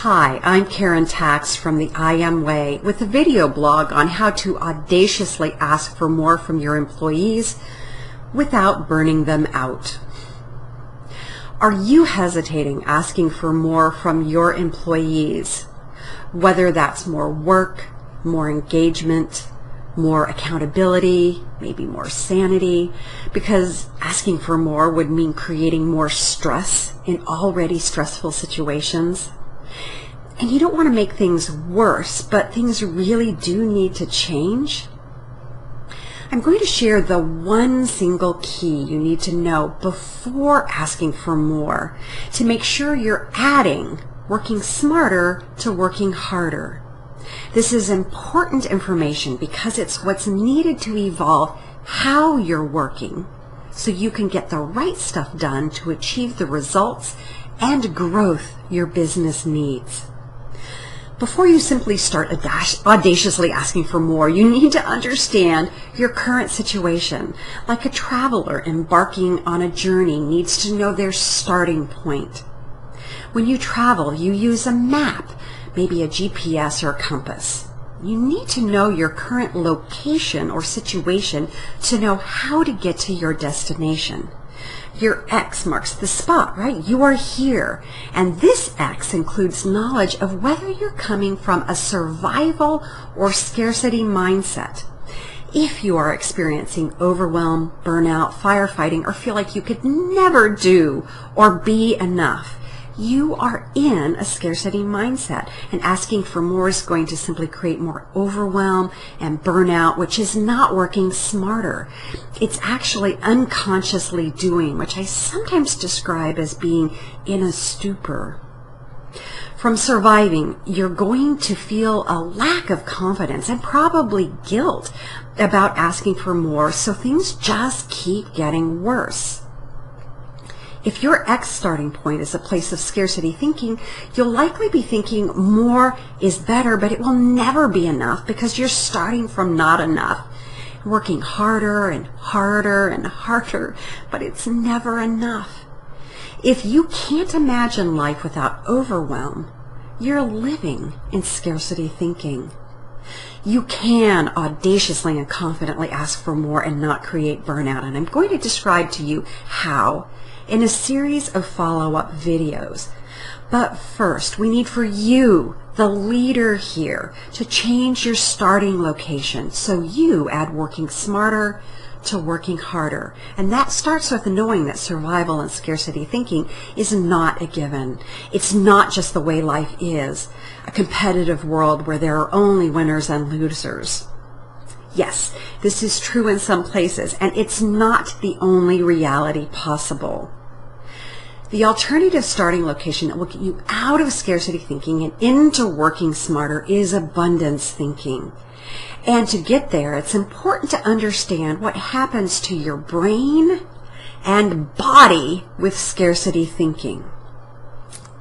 Hi, I'm Karen Tax from the I Am Way with a video blog on how to audaciously ask for more from your employees without burning them out. Are you hesitating asking for more from your employees? Whether that's more work, more engagement, more accountability, maybe more sanity, because asking for more would mean creating more stress in already stressful situations. And you don't want to make things worse, but things really do need to change. I'm going to share the one single key you need to know before asking for more to make sure you're adding working smarter to working harder. This is important information because it's what's needed to evolve how you're working so you can get the right stuff done to achieve the results and growth your business needs. Before you simply start audaciously asking for more, you need to understand your current situation. Like a traveler embarking on a journey needs to know their starting point. When you travel, you use a map, maybe a GPS or a compass. You need to know your current location or situation to know how to get to your destination. Your X marks the spot, right? You are here. And this X includes knowledge of whether you're coming from a survival or scarcity mindset. If you are experiencing overwhelm, burnout, firefighting, or feel like you could never do or be enough, you are in a scarcity mindset, and asking for more is going to simply create more overwhelm and burnout, which is not working smarter. It's actually unconsciously doing, which I sometimes describe as being in a stupor. From surviving, you're going to feel a lack of confidence and probably guilt about asking for more, so things just keep getting worse. If your X starting point is a place of scarcity thinking, you'll likely be thinking more is better, but it will never be enough because you're starting from not enough. Working harder and harder and harder, but it's never enough. If you can't imagine life without overwhelm, you're living in scarcity thinking. You can audaciously and confidently ask for more and not create burnout, and I'm going to describe to you how in a series of follow-up videos. But first, we need for you, the leader here, to change your starting location so you add working smarter to working harder. And that starts with knowing that survival and scarcity thinking is not a given. It's not just the way life is, a competitive world where there are only winners and losers. Yes, this is true in some places, and it's not the only reality possible. The alternative starting location that will get you out of scarcity thinking and into working smarter is abundance thinking. And to get there, it's important to understand what happens to your brain and body with scarcity thinking.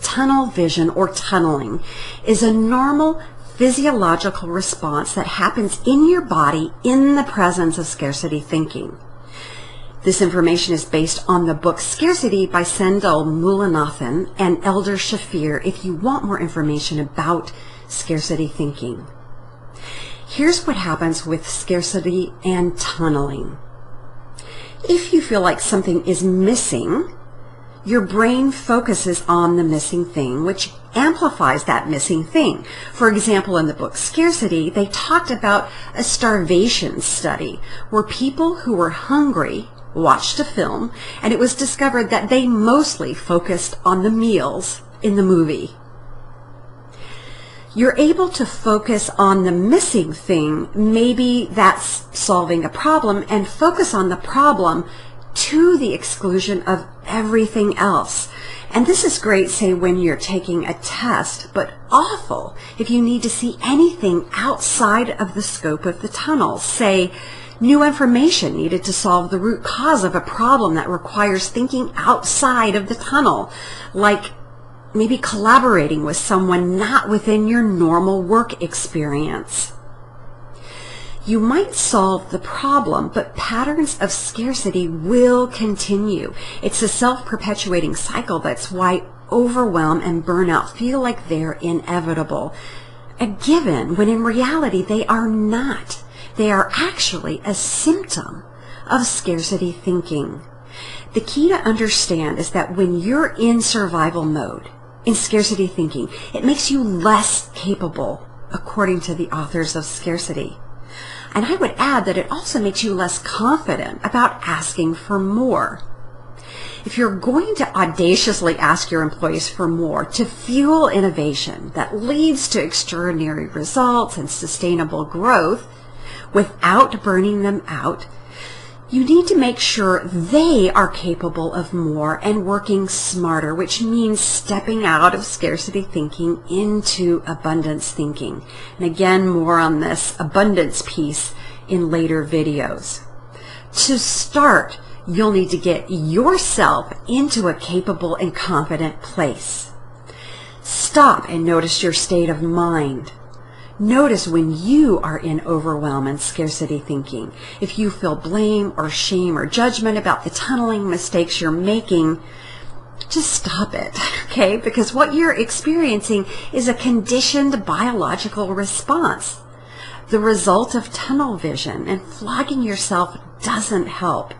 Tunnel vision or tunneling is a normal physiological response that happens in your body in the presence of scarcity thinking. This information is based on the book Scarcity by Sendhil Mullainathan and Elder Shafir if you want more information about scarcity thinking. Here's what happens with scarcity and tunneling. If you feel like something is missing, your brain focuses on the missing thing, which amplifies that missing thing. For example, in the book Scarcity, they talked about a starvation study where people who were hungry watched a film, and it was discovered that they mostly focused on the meals in the movie. You're able to focus on the missing thing, maybe that's solving a problem, and focus on the problem to the exclusion of everything else. And this is great, say, when you're taking a test, but awful if you need to see anything outside of the scope of the tunnel. Say, new information needed to solve the root cause of a problem that requires thinking outside of the tunnel, like maybe collaborating with someone not within your normal work experience. You might solve the problem, but patterns of scarcity will continue. It's a self-perpetuating cycle. That's why overwhelm and burnout feel like they're inevitable. A given, when in reality they are not. They are actually a symptom of scarcity thinking. The key to understand is that when you're in survival mode, in scarcity thinking, it makes you less capable, according to the authors of Scarcity. And I would add that it also makes you less confident about asking for more. If you're going to audaciously ask your employees for more to fuel innovation that leads to extraordinary results and sustainable growth without burning them out, you need to make sure they are capable of more and working smarter, which means stepping out of scarcity thinking into abundance thinking. And again, more on this abundance piece in later videos. To start, you'll need to get yourself into a capable and confident place. Stop and notice your state of mind. Notice when you are in overwhelm and scarcity thinking. If you feel blame or shame or judgment about the tunneling mistakes you're making, just stop it, okay? Because what you're experiencing is a conditioned biological response, the result of tunnel vision, and flogging yourself doesn't help.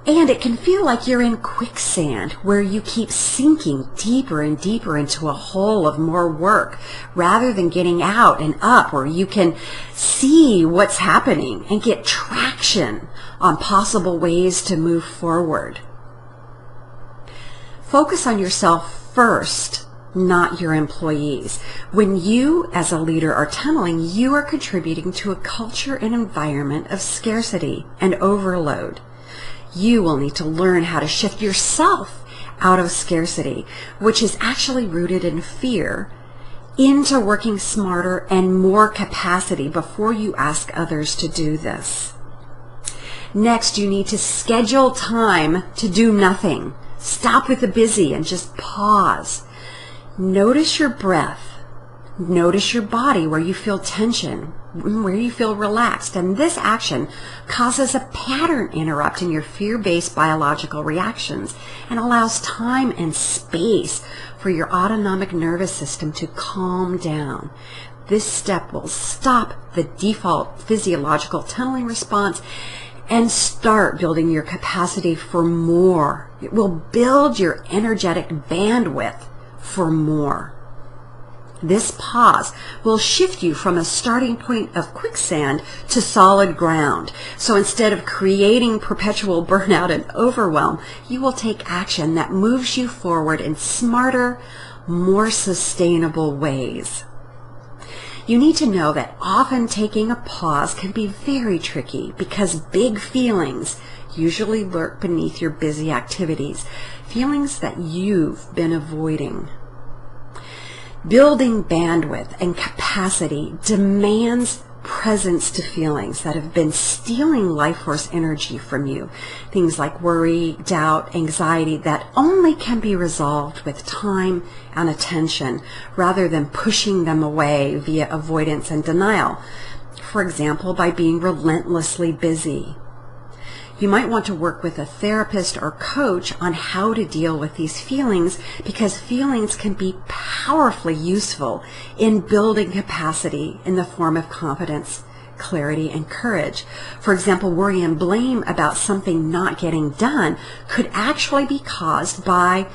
And it can feel like you're in quicksand where you keep sinking deeper and deeper into a hole of more work rather than getting out and up where you can see what's happening and get traction on possible ways to move forward. Focus on yourself first, not your employees. When you, as a leader, are tunneling, you are contributing to a culture and environment of scarcity and overload. You will need to learn how to shift yourself out of scarcity, which is actually rooted in fear, into working smarter and more capacity before you ask others to do this. Next, you need to schedule time to do nothing. Stop with the busy and just pause. Notice your breath. Notice your body where you feel tension, where you feel relaxed. And this action causes a pattern interrupt in your fear-based biological reactions and allows time and space for your autonomic nervous system to calm down. This step will stop the default physiological tunneling response and start building your capacity for more. It will build your energetic bandwidth for more. This pause will shift you from a starting point of quicksand to solid ground. So instead of creating perpetual burnout and overwhelm, you will take action that moves you forward in smarter, more sustainable ways. You need to know that often taking a pause can be very tricky because big feelings usually lurk beneath your busy activities, feelings that you've been avoiding. Building bandwidth and capacity demands presence to feelings that have been stealing life force energy from you. Things like worry, doubt, anxiety that only can be resolved with time and attention rather than pushing them away via avoidance and denial. For example, by being relentlessly busy. You might want to work with a therapist or coach on how to deal with these feelings because feelings can be powerfully useful in building capacity in the form of confidence, clarity, and courage. For example, worry and blame about something not getting done could actually be caused by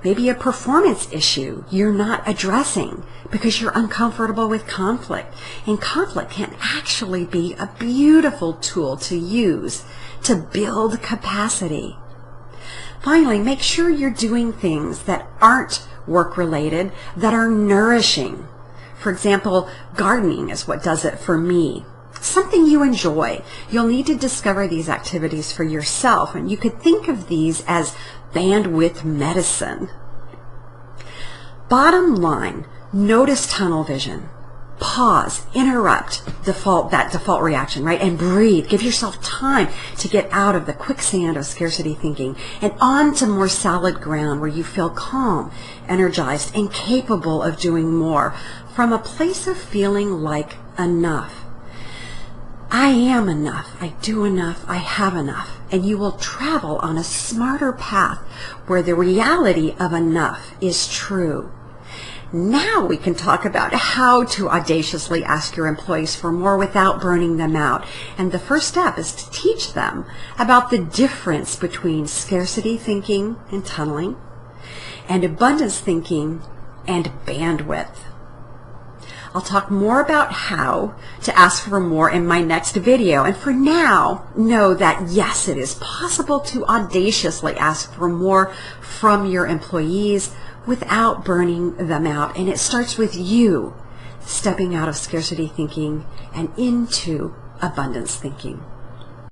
maybe a performance issue you're not addressing because you're uncomfortable with conflict. And conflict can actually be a beautiful tool to use to build capacity. Finally, make sure you're doing things that aren't work-related, that are nourishing. For example, gardening is what does it for me. Something you enjoy. You'll need to discover these activities for yourself, and you could think of these as bandwidth medicine. Bottom line, notice tunnel vision. Pause, interrupt that default reaction, right? And breathe. Give yourself time to get out of the quicksand of scarcity thinking and onto more solid ground where you feel calm, energized, and capable of doing more from a place of feeling like enough. I am enough, I do enough, I have enough, and you will travel on a smarter path where the reality of enough is true. Now we can talk about how to audaciously ask your employees for more without burning them out. And the first step is to teach them about the difference between scarcity thinking and tunneling, and abundance thinking and bandwidth. I'll talk more about how to ask for more in my next video. And for now, know that yes, it is possible to audaciously ask for more from your employees without burning them out. And it starts with you stepping out of scarcity thinking and into abundance thinking.